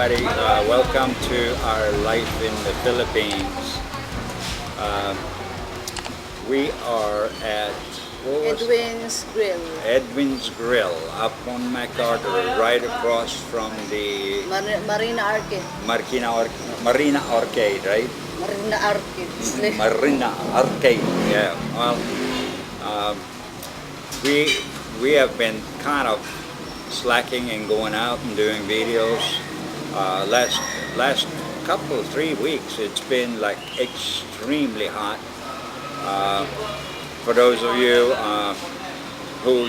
everybody. Welcome to our life in the Philippines. We are at Edwin's Grill. Edwin's Grill up on MacArthur, right across from the Marina Arcade. Marina Arcade, right? Marina Arcade. Marina Arcade. Yeah. Well, we have been kind of slacking and going out and doing videos. Last couple 3 weeks, it's been like extremely hot. For those of you who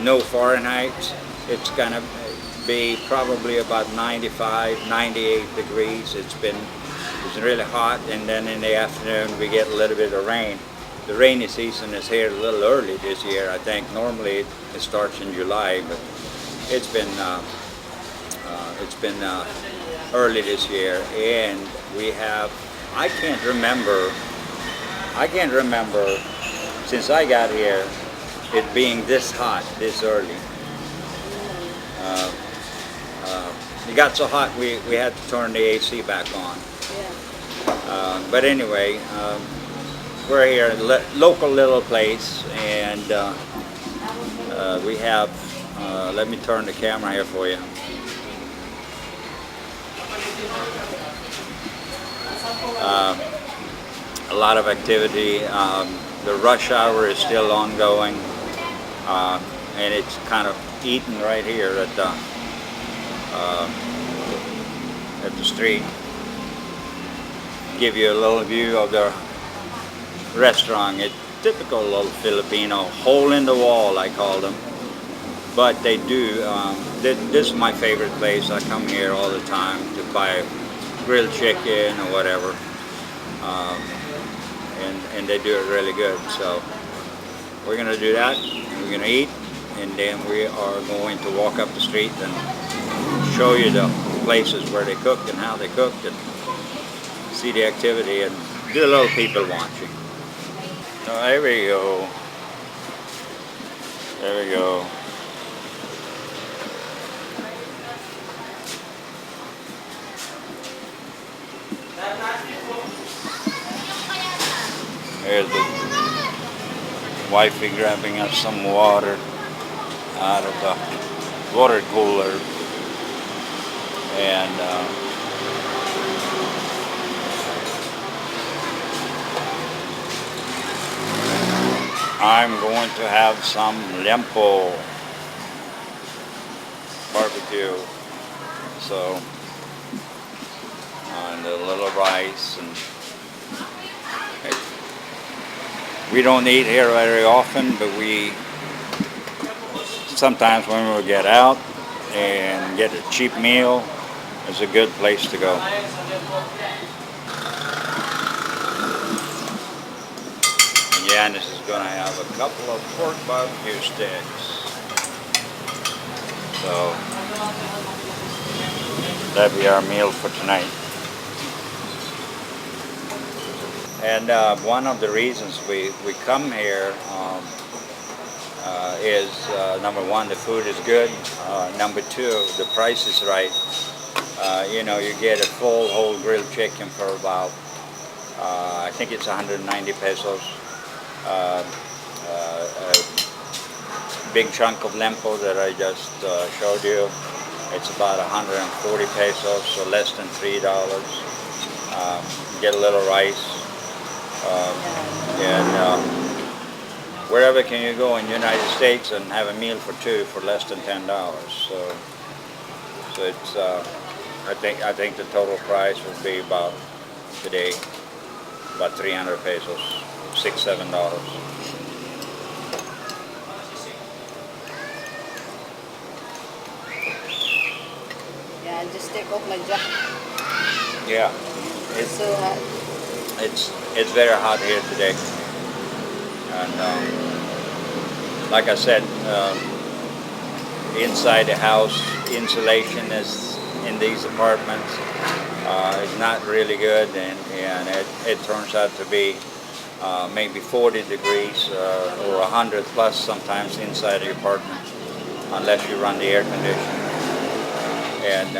know Fahrenheit, it's gonna be probably about 95, 98 degrees. It's really hot, and then in the afternoon we get a little bit of rain. The rainy season is here a little early this year. I think normally it starts in July, but it's been early this year, and we have. I can't remember since I got here it being this hot this early. It got so hot we had to turn the AC back on. Yeah. But anyway, we're here at a local little place, and we have. Let me turn the camera here for you. A lot of activity. The rush hour is still ongoing, and it's kind of eating right here at the street. Give you a little view of the restaurant. It's typical little Filipino, hole in the wall, I call them. But they do. This is my favorite place. I come here all the time to buy grilled chicken or whatever. And they do it really good. So we're gonna do that. We're gonna eat, and then we are going to walk up the street and show you the places where they cooked and how they cooked, and see the activity and do a little people watching. So there we go. There we go. There's the wifey grabbing us some water out of the water cooler, and I'm going to have some Liempo barbecue, so and a little rice. And we don't eat here very often, but we sometimes when we get out and get a cheap meal, it's a good place to go. And Janice is going to have a couple of pork barbecue sticks. So that'll be our meal for tonight. And one of the reasons we come here is number one, the food is good. Number two, the price is right. You know, you get a full whole grilled chicken for about I think it's 190 pesos. A big chunk of Liempo that I just showed you, it's about 140 pesos, so less than $3. Get a little rice. And wherever can you go in the United States and have a meal for two for less than $10? So it's I think the total price would be about today about 300 pesos, $6-7. Yeah, I'll just take off my jacket. Yeah, It's so hot. It's very hot here today, and like I said, inside the house insulation is in these apartments is not really good, and it turns out to be maybe 40 degrees or 100 plus sometimes inside the apartment, unless you run the air conditioner. And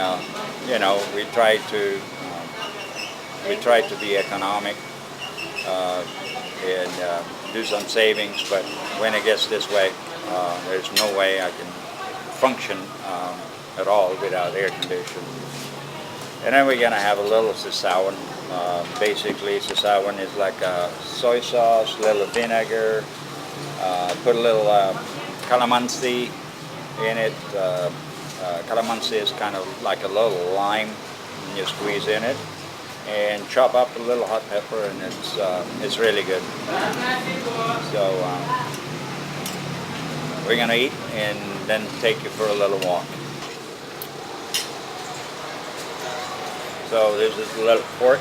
you know, we try to be economic and do some savings. But when it gets this way, there's no way I can function at all without air conditioning. And then we're gonna have a little sasawan. Basically, sasawan is like a soy sauce, a little vinegar, put a little calamansi in it. Calamansi is kind of like a little lime, and you squeeze in it, and chop up a little hot pepper, and it's really good. So we're gonna eat and then take you for a little walk. So there's this little pork.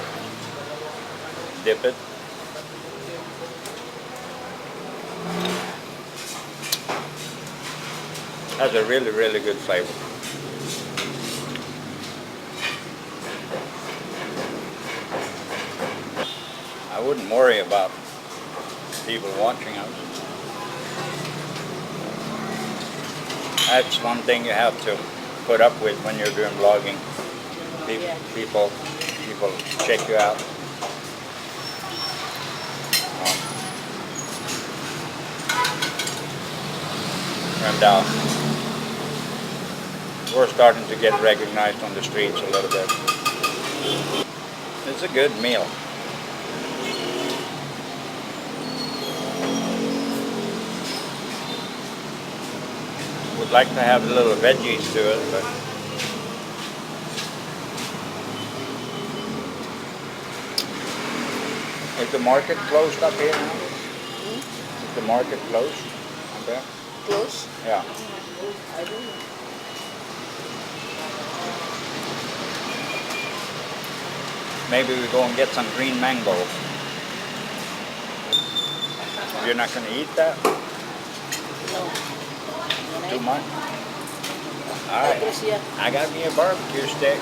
Dip it. Has a really, really good flavor. I wouldn't worry about people watching us. That's one thing you have to put up with when you're doing vlogging. People check you out. And we're starting to get recognized on the streets a little bit. It's a good meal. Would like to have a little veggies to it, but is the market closed up here now? Is the market closed? Okay. Close? Yeah. I don't know. Maybe we go and get some green mango. You're not going to eat that? No. Too much? Alright. I got me a barbecue stick.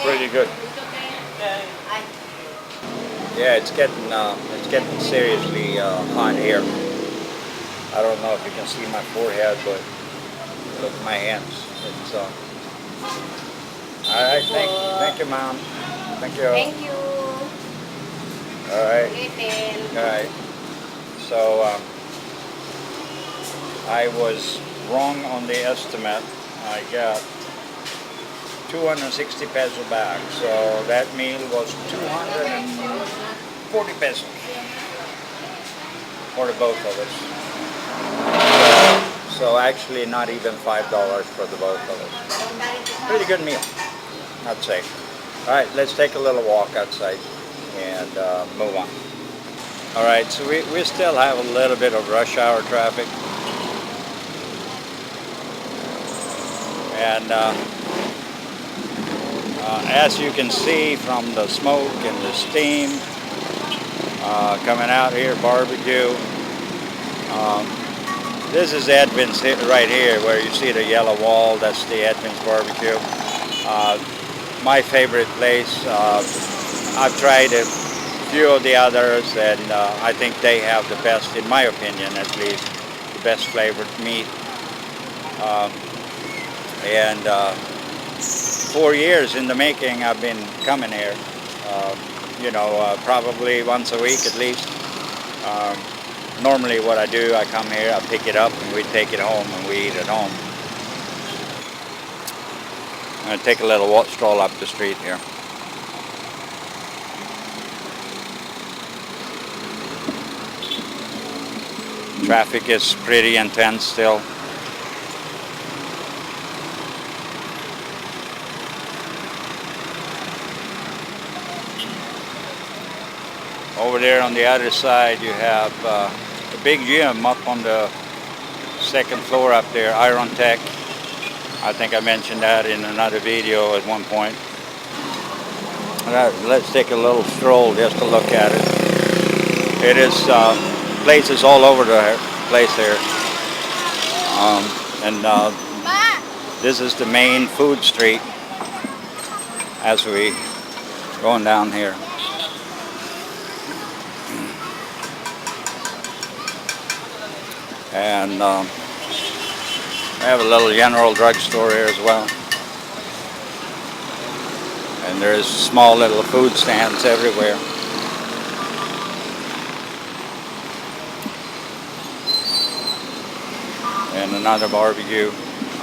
Pretty good. Yeah, it's getting seriously hot here. I don't know if you can see my forehead, but look at my hands. It's all right. Thank you, Mom. Thank you. Thank you. All right. Little. All right. So I was wrong on the estimate. I got 260 peso back, so that meal was 240 pesos for the both of us. So actually not even $5 for the both of us. Pretty good meal, I'd say. All right, let's take a little walk outside and move on. All right, so we still have a little bit of rush hour traffic. And as you can see from the smoke and the steam coming out here, barbecue. This is Edwin's right here, where you see the yellow wall. That's the Edwin's barbecue. My favorite place. I've tried a few of the others, and I think they have the best, in my opinion at least, the best flavored meat. And 4 years in the making, I've been coming here, probably once a week at least. Normally what I do, I come here, I pick it up, and we take it home, and we eat at home. I'm going to take a little stroll up the street here. Traffic is pretty intense still. Over there on the other side you have a big gym up on the second floor up there, Iron Tech. I think I mentioned that in another video at one point. Let's take a little stroll just to look at it. It is places all over the place here. And this is the main food street as we going down here. And we have a little general drugstore here as well. And there's small little food stands everywhere. And another barbecue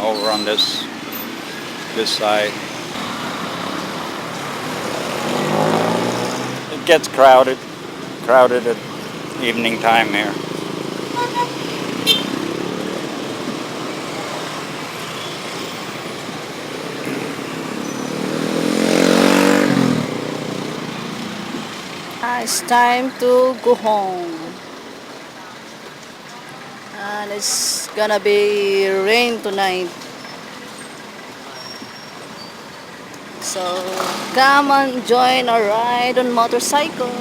over on this side. It gets crowded at evening time here. It's time to go home. And it's gonna be rain tonight. So come and join our ride on motorcycle.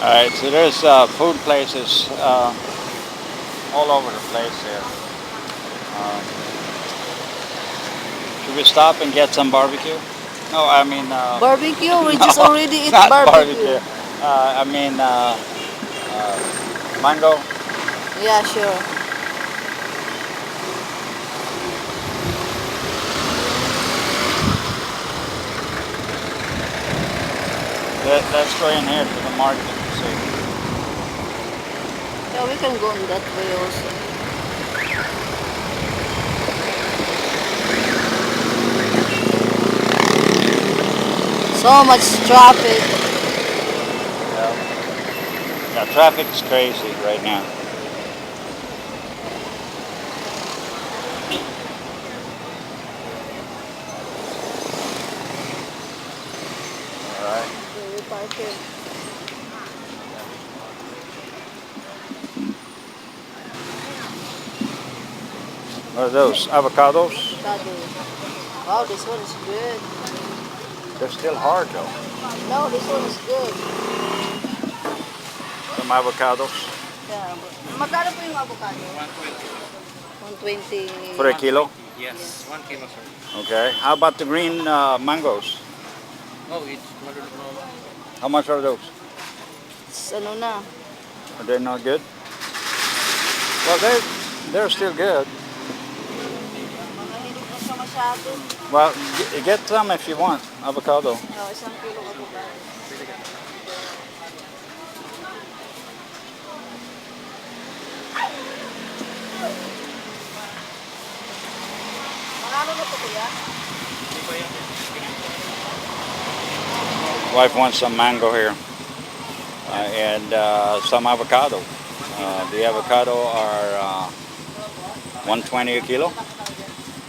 Alright, so there's food places all over the place here. Should we stop and get some barbecue? No, I mean... Barbecue? We just already eat not barbecue. I mean mango. Yeah, sure. Let's go in here to the market and see. Yeah, we can go in that way also. So much traffic. Yeah, traffic is crazy right now. Alright. Okay, we park here. What are those? Avocados? Avocado. Wow, this one is good. They're still hard though. No, this one is good. Some avocados. Yeah. Magkano po yung avocado? 120. 120. For a kilo? Yes, 1 kilo, sir. Okay. How about the green mangoes? Oh, it's How much are those? It's ano na. Are they not good? Well, they're still good. Mga hindi ko siya masyado. Well, get some if you want. Avocado. No, isang kilo avocado. Magkano na po kuya? Wife wants some mango here and some avocado. The avocado are 120 a kilo.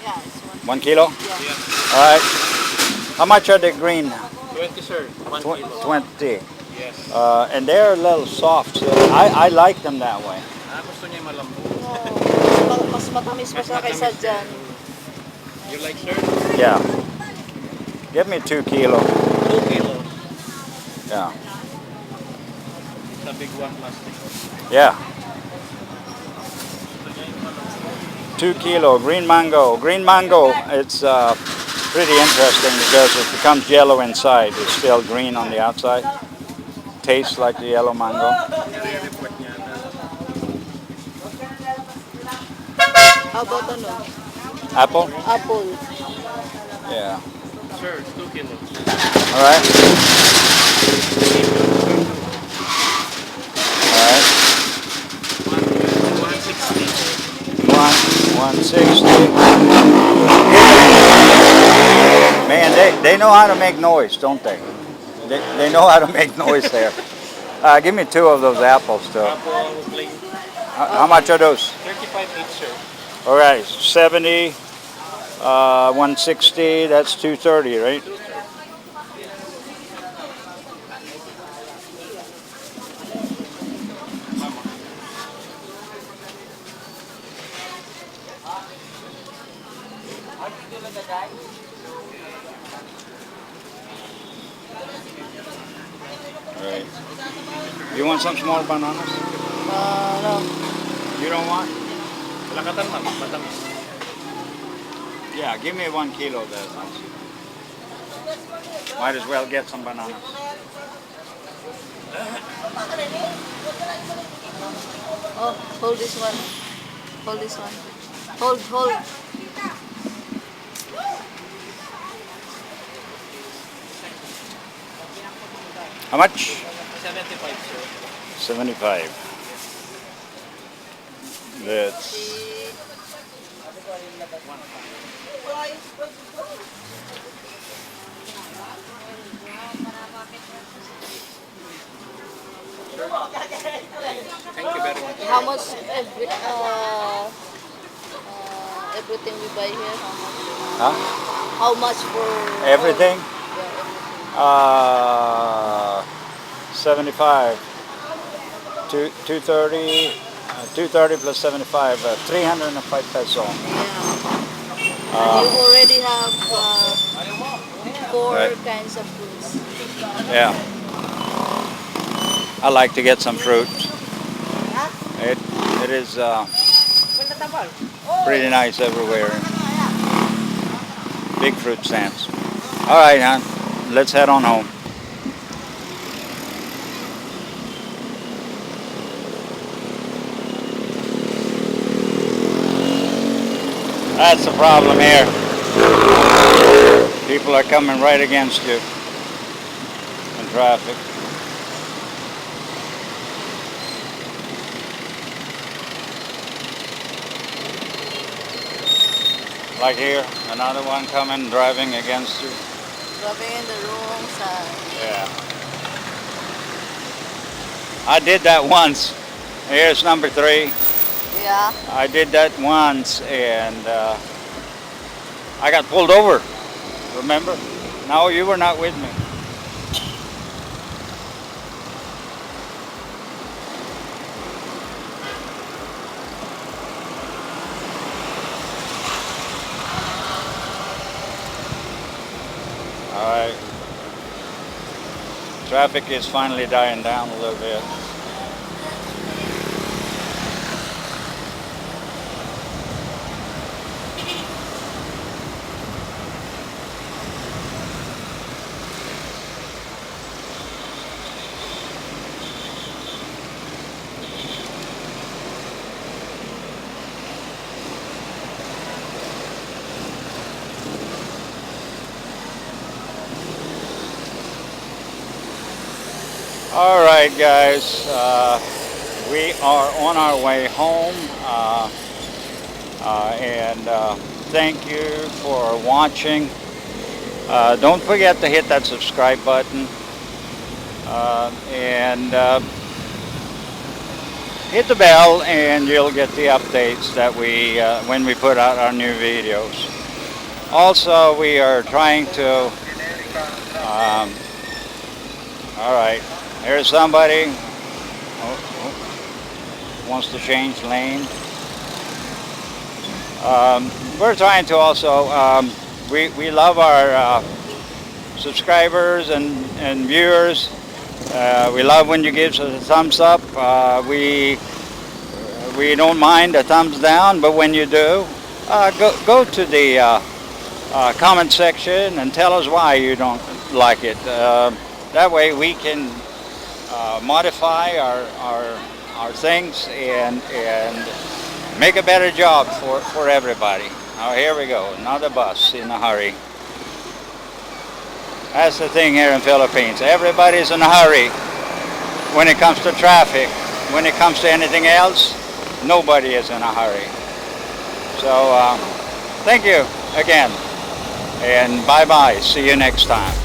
Yeah, it's 1 1. kilo? Yeah. All right. How much are they green? 20, sir. 1 kilo. 20. Yes. And they're a little soft. So I like them that way. Gusto niya malambot. No, mas matamis pa siya kaysa dyan. You like, sir? Yeah. Give me 2 kilo. 2 kilos. Yeah. It's a big one plastic. Yeah. 2 kilo green mango. Green mango, it's pretty interesting because it becomes yellow inside. It's still green on the outside. Tastes like the yellow mango. How about ano? Apple? Apple. Yeah. Sir, it's 2 kilos. All right. All right. 160. know how to make noise, don't they? They know how to make noise there. Give me 2 of those apples, too. Apple plain. How much are those? 35 each, sir. All right, 70, 160, that's 230, right? All right. You want some small bananas? No. You don't want? Lakatan, ma'am. Matamis. Yeah, give me 1 kilo there. Might as well get some bananas. Oh, hold this one. Hold this one. Hold. How much? 75, sir. 75. That's... Thank you very much. How much everything we buy here? Huh? How much for Everything? Yeah, 75. 230. 230 plus 75. 305 peso. yeah. And you already have 4 Right. kinds of fruits. Yeah. I like to get some fruit. It is pretty nice everywhere. Big fruit stands. All right, hon. Let's head on home. That's the problem here. People are coming right against you in traffic. Like here, another one coming, driving against you. Driving in the wrong side. Yeah. I did that once. Here's number 3. Yeah. I did that once and I got pulled over. Remember? No, you were not with me. All right. Traffic is finally dying down a little bit. All right, guys, we are on our way home, and thank you for watching. Don't forget to hit that subscribe button, and hit the bell, and you'll get the updates that we when we put out our new videos. Also, we are trying to all right. Here's somebody wants to change lane. We're trying to also, we love our subscribers and viewers. We love when you give us a thumbs up. We don't mind a thumbs down, but when you do, go to the comment section and tell us why you don't like it. That way we can modify our things and make a better job for everybody. Now here we go, another bus in a hurry. That's the thing here in Philippines. Everybody's in a hurry when it comes to traffic. When it comes to anything else, nobody is in a hurry. So thank you again, And bye-bye. See you next time.